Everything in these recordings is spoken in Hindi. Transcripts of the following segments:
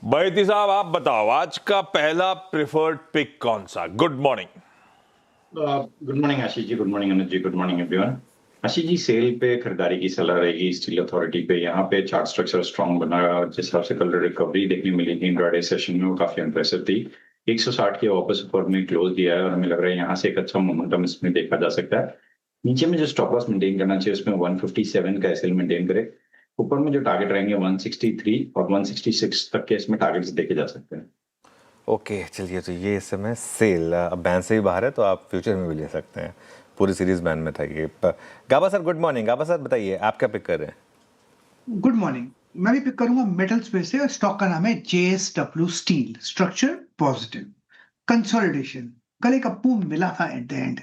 बैती साहब आप बताओ आज का पहला प्रिफर्ड पिक कौन सा? Good morning. Good morning Ashish ji, good morning Anuj जी, good morning everyone. Ashish ji, cell पे खरीदारी की सलाह रहेगी स्टील अथॉरिटी पे। यहाँ पे चार्ट स्ट्रक्चर स्ट्रांग बना, जिस हिसाब से कल रिकवरी देखने मिली थी इंट्राडे सेशन में वो काफी इंप्रेसिव थी। 160 के वापस ऊपर में क्लोज दिया है और हमें लग रहा है यहाँ से एक अच्छा मोमेंटम इसमें देखा जा सकता है। नीचे में जो स्टॉप लॉस मेंटेन करना चाहिए उसमें 157 का एसएल मेंटेन करे। ऊपर में जो टारगेट रहेंगे 163 और 166 तक के इसमें टारगेट्स देखे जा सकते हैं। ओके चलिए, तो ये इस समय सेल अब बैन से भी बाहर है, तो आप फ्यूचर में भी ले सकते हैं। पूरी सीरीज बैन में था ये। गाबा सर गुड मॉर्निंग। गाबा सर बताइए आप क्या पिक कर रहे हैं? Good morning. मैं भी पिक करूंगा मेटल स्पेस से। स्टॉक का नाम है JSW steel. Structure positive, consolidation, कल एक अप मूव मिला था एट द एंड।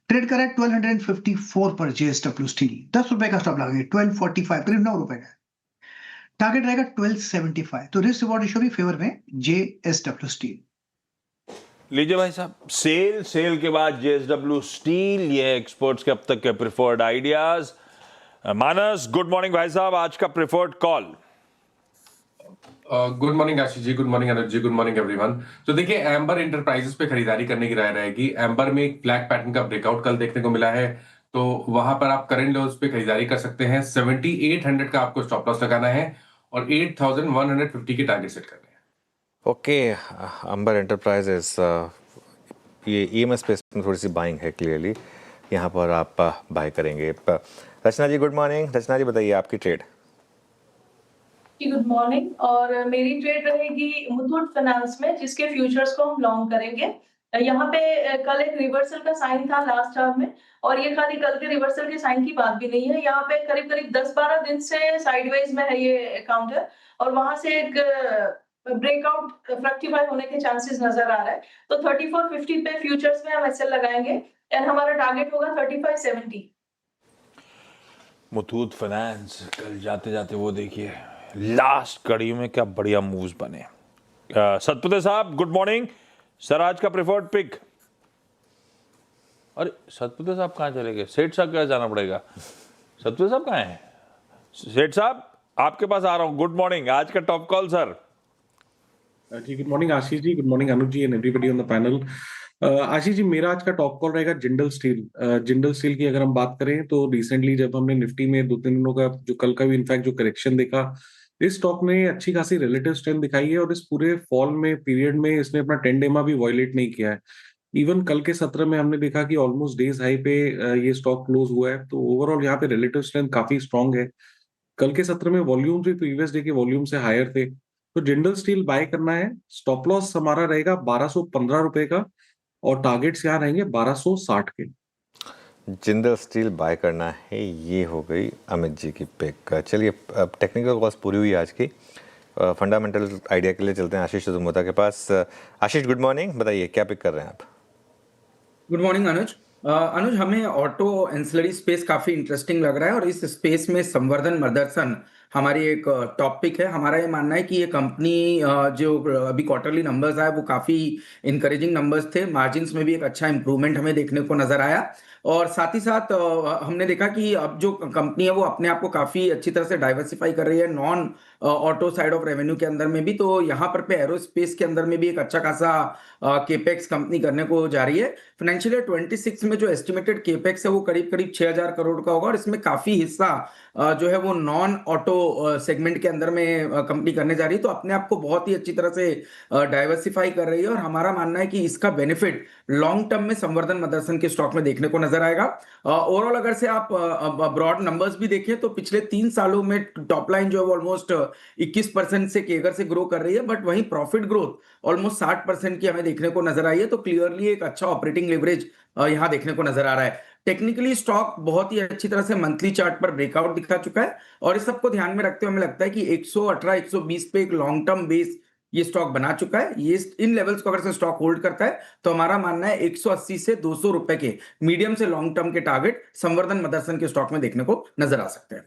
ट्रेड करा है 1254 पर JSW स्टील। 10 रुपए का स्टॉप लगाएंगे 1245, करीब 9 रुपए का। टारगेट रहेगा 1275। तो रिस्क रिवॉर्ड रेशियो भी फेवर में JSW स्टील। लीजिए भाई साहब, सेल के बाद JSW स्टील, ये एक्सपर्ट्स के अब तक के प्रिफर्ड आइडियाज। मानस गुड मॉर्निंग भाई साहब, आज का preferred call. Good morning Ashish ji, good morning Anuj जी, गुड मॉर्निंग एवरीवन। तो देखिए, एम्बर इंटरप्राइजेस पे खरीदारी करने की राय रहेगी। एम्बर में एक फ्लैग पैटर्न का ब्रेकआउट कल देखने को मिला है, तो वहां पर आप करंट लेवल्स पे खरीदारी कर सकते हैं। 7800 का आपको स्टॉप लॉस लगाना है और 8150 के टारगेट सेट करने हैं। ओके, अंबर एंटरप्राइजेस, ये EMS स्पेस में थोड़ी सी बाइंग है क्लियरली। यहाँ पर आप बाय करेंगे। रचना जी गुड मॉर्निंग। रचना जी बताइए आपकी ट्रेड। Good morning. और मेरी ट्रेड रहेगी मुथूट फाइनेंस में, जिसके फ्यूचर्स को हम लॉन्ग करेंगे। यहाँ पे कल एक रिवर्सल का साइन था लास्ट आवर में, और ये खाली कल के रिवर्सल के साइन की बात भी नहीं है। यहाँ पे करीब करीब 10-12 दिन से साइडवेज में है ये काउंटर, और वहां से एक ब्रेकआउट फ्रक्टिफाई होने के चांसेस नजर आ रहा है। तो 3450 पे फ्यूचर्स में हम एसएल लगाएंगे एंड हमारा टारगेट होगा 3570। मुथूट फाइनेंस कल जाते जाते वो देखिए लास्ट कड़ी में क्या बढ़िया मूव्स बने। सतपुते साहब गुड मॉर्निंग। सर आज का प्रेफर्ड पिक। अरे सतपुते साहब कहाँ चले गए? सेठ साहब क्या जाना पड़ेगा। सतपुते साहब कहाँ हैं? सेठ साहब आपके पास आ रहा हूँ। गुड मॉर्निंग, आज का टॉप कॉल सर। जी good morning Ashish ji, good morning Anuj ji and everybody on the panel. Ashish ji, मेरा आज का टॉप कॉल रहेगा जिंदल स्टील। जिंदल स्टील की अगर हम बात करें तो रिसेंटली जब हमने निफ्टी में 2-3 दिनों का जो कल का भी इनफैक्ट जो करेक्शन देखा, इस स्टॉक ने अच्छी खासी रिलेटिव स्ट्रेंथ दिखाई है और इस पूरे फॉल में पीरियड में इसने अपना 10 डेमा भी वॉयलेट नहीं किया है। इवन कल के सत्र में हमने देखा कि ऑलमोस्ट डेज हाई पे ये स्टॉक क्लोज हुआ है, तो ओवरऑल यहाँ पे रिलेटिव स्ट्रेंथ काफी स्ट्रांग है। कल के सत्र में वॉल्यूम भी प्रीवियस डे के वॉल्यूम से हायर थे, तो जिंदल स्टील बाय करना है। स्टॉप लॉस हमारा रहेगा 1215 रुपए का और टारगेट्स यहाँ रहेंगे 1260 के। जिंदल स्टील बाय करना है, ये हो गई अमित जी की पिक। चलिए अब टेक्निकल कॉस्ट पूरी हुई आज की। फंडामेंटल आइडिया के लिए चलते हैं आशीष सुमोता के पास। आशीष गुड मॉर्निंग, बताइए क्या पिक कर रहे हैं आप? गुड मॉर्निंग अनुज। अनुज, हमें ऑटो एंसिलरी स्पेस काफी इंटरेस्टिंग लग रहा है और इस स्पेस में संवर्धन मदरसन हमारी एक टॉप पिक है। हमारा ये मानना है कि ये कंपनी जो अभी क्वार्टरली नंबर्स आए वो काफी इंकरेजिंग नंबर्स थे। मार्जिन्स में भी एक अच्छा इंप्रूवमेंट हमें देखने को नजर आया, और साथ ही साथ हमने देखा कि अब जो कंपनी है वो अपने आप को काफी अच्छी तरह से डाइवर्सिफाई कर रही है non auto side of revenue के अंदर में भी। तो यहाँ पर पे एरोस्पेस के अंदर में भी एक अच्छा खासा केपेक्स कंपनी करने को जा रही है। फाइनेंशियल ईयर 26 में जो एस्टिमेटेड केपेक्स है वो करीब करीब 6000 करोड़ का होगा, और इसमें काफी हिस्सा जो है वो नॉन ऑटो सेगमेंट के अंदर में कंपनी करने जा रही है। तो अपने आप को बहुत ही अच्छी तरह से डाइवर्सिफाई कर रही है, और हमारा मानना है कि इसका बेनिफिट लॉन्ग टर्म में संवर्धन मदरसन के स्टॉक में देखने को नजर आएगा। ओवरऑल अगर से आप ब्रॉड नंबर्स भी देखें तो पिछले 3 सालों में टॉप लाइन जो है ऑलमोस्ट 21% से केगर से ग्रो कर रही है, बट वहीं प्रॉफिट ग्रोथ ऑलमोस्ट 60% की हमें देखने को नजर आई है। तो क्लियरली एक अच्छा ऑपरेटिंग लेवरेज यहां देखने को नजर आ रहा है। टेक्निकली स्टॉक बहुत ही अच्छी तरह से मंथली चार्ट पर ब्रेकआउट दिखा चुका है, और इस सबको ध्यान में रखते हुए हमें लगता है कि 118-120 पे एक लॉन्ग टर्म बेस ये स्टॉक बना चुका है। ये इन लेवल्स को अगर से स्टॉक होल्ड करता है तो हमारा मानना है 180 से 200 रुपए के मीडियम से लॉन्ग टर्म के टारगेट संवर्धन मदरसन के स्टॉक में देखने को नजर आ सकते हैं।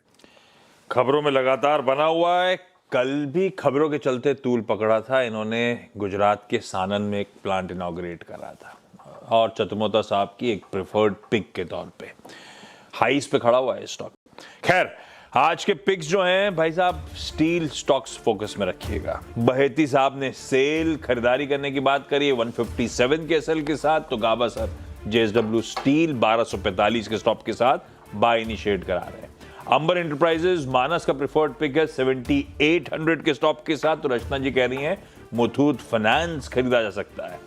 खबरों में लगातार बना हुआ है। कल भी खबरों के चलते तूल पकड़ा था। इन्होंने गुजरात के सानन में एक प्लांट इनॉग्रेट करा था और चतुमोता साहब की एक प्रेफर्ड पिक के तौर पे हाईस पे खड़ा हुआ है स्टॉक। खैर, आज के पिक्स जो हैं भाई साहब, स्टील स्टॉक्स फोकस में रखिएगा। बहेती साहब ने सेल खरीदारी करने की बात करी है 157 के एसएल के साथ, तो गाबा सर जेएसडब्ल्यू स्टील 1245 के स्टॉप के साथ बाय इनिशिएट करा रहे हैं। अंबर एंटरप्राइजेज मानस का प्रेफर्ड पिक है 7800 के स्टॉप के साथ, तो रचना जी कह रही हैं मुथूट फाइनेंस खरीदा जा सकता है।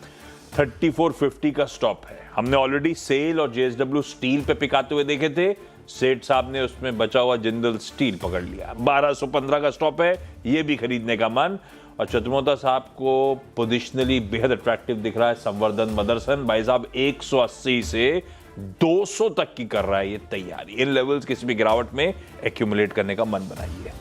3450 का स्टॉप है। हमने ऑलरेडी सेल और जेएसडब्ल्यू स्टील पे पिक आते हुए देखे थे, सेठ साहब ने उसमें बचा हुआ जिंदल स्टील पकड़ लिया। 1215 का स्टॉप है, ये भी खरीदने का मन। और चतुर्मोता साहब को पोजिशनली बेहद अट्रैक्टिव दिख रहा है संवर्धन मदरसन। भाई साहब 180 से 200 तक की कर रहा है ये तैयारी। इन लेवल्स किसी भी गिरावट में एक्यूमुलेट करने का मन बनाइए।